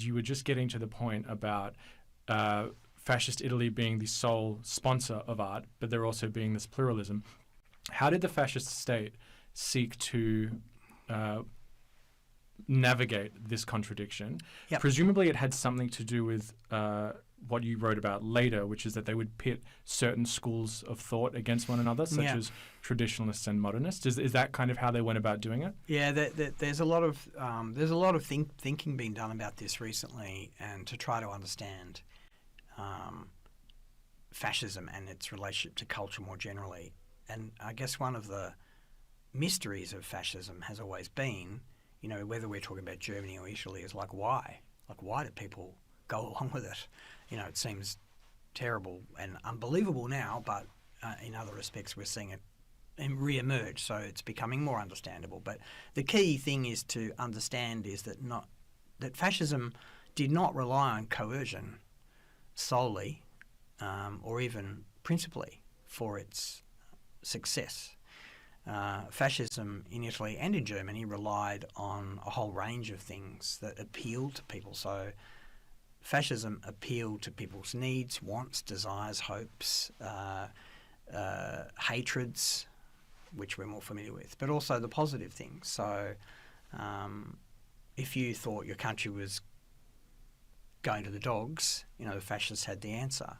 you were just getting to the point about fascist Italy being the sole sponsor of art, but there also being this pluralism. How did the fascist state seek to navigate this contradiction? Yep. Presumably it had something to do with what you wrote about later, which is that they would pit certain schools of thought against one another, such as traditionalists and modernists. Is that kind of how they went about doing it? Yeah, there's a lot of thinking being done about this recently, and to try to understand fascism and its relationship to culture more generally. And I guess one of the mysteries of fascism has always been, whether we're talking about Germany or Italy, is why? Why do people go along with it? It seems terrible and unbelievable now, but in other respects we're seeing it re-emerge, so it's becoming more understandable. But the key thing is to understand is that fascism did not rely on coercion solely or even principally for its success. Fascism in Italy and in Germany relied on a whole range of things that appealed to people. So fascism appealed to people's needs, wants, desires, hopes, hatreds, which we're more familiar with, but also the positive things. So if you thought your country was going to the dogs, the fascists had the answer.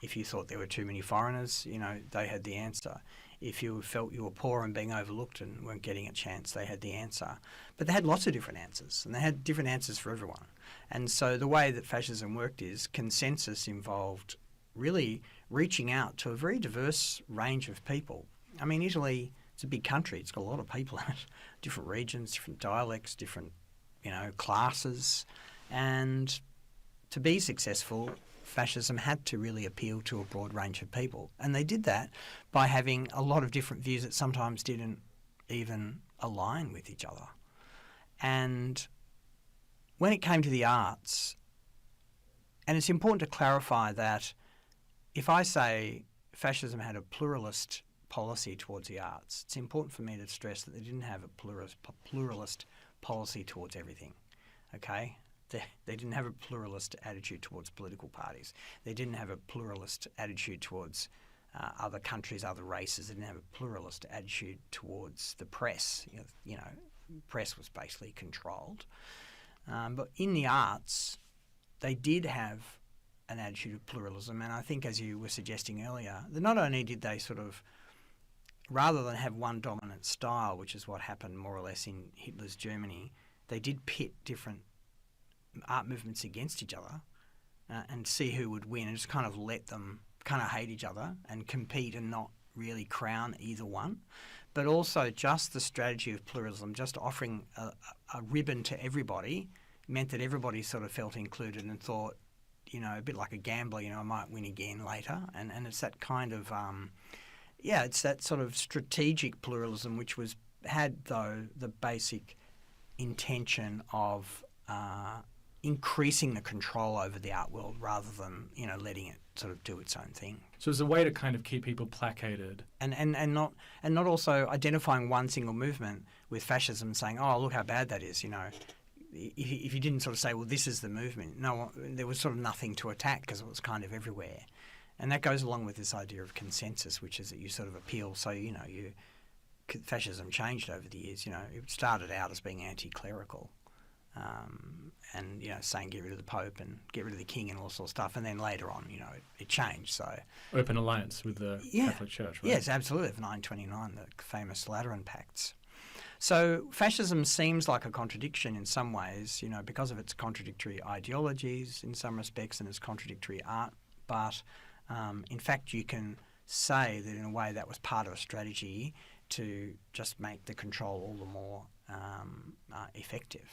If you thought there were too many foreigners, they had the answer. If you felt you were poor and being overlooked and weren't getting a chance, they had the answer. But they had lots of different answers, and they had different answers for everyone. And so the way that fascism worked is consensus involved really reaching out to a very diverse range of people. I mean, Italy, it's a big country. It's got a lot of people in it, different regions, different dialects, different, classes. And to be successful, fascism had to really appeal to a broad range of people. And they did that by having a lot of different views that sometimes didn't even align with each other. And when it came to the arts, and it's important to clarify that if I say fascism had a pluralist policy towards the arts, it's important for me to stress that they didn't have a pluralist policy towards everything, okay? They didn't have a pluralist attitude towards political parties. They didn't have a pluralist attitude towards other countries, other races. They didn't have a pluralist attitude towards the press. Press was basically controlled. But in the arts, they did have an attitude of pluralism. And I think, as you were suggesting earlier, that not only did they sort of, rather than have one dominant style, which is what happened more or less in Hitler's Germany, they did pit different art movements against each other and see who would win, and just kind of let them kind of hate each other and compete and not really crown either one. But also just the strategy of pluralism, just offering a ribbon to everybody, meant that everybody sort of felt included and thought, a bit like a gambler, I might win again later. And it's that kind of, it's that sort of strategic pluralism which had, though, the basic intention of increasing the control over the art world rather than, letting it sort of do its own thing. So it's a way to kind of keep people placated. And not also identifying one single movement with fascism, saying, oh, look how bad that is, If you didn't sort of say, well, this is the movement, there was sort of nothing to attack because it was kind of everywhere. And that goes along with this idea of consensus, which is that you sort of appeal. So, fascism changed over the years. It started out as being anti-clerical. And saying get rid of the Pope and get rid of the King and all sorts of stuff, and then later on, it changed. So open alliance with the Catholic Church, right? Yes, absolutely. Of 929, the famous Lateran Pacts. So fascism seems like a contradiction in some ways, because of its contradictory ideologies in some respects and its contradictory art. But in fact, you can say that in a way that was part of a strategy to just make the control all the more effective.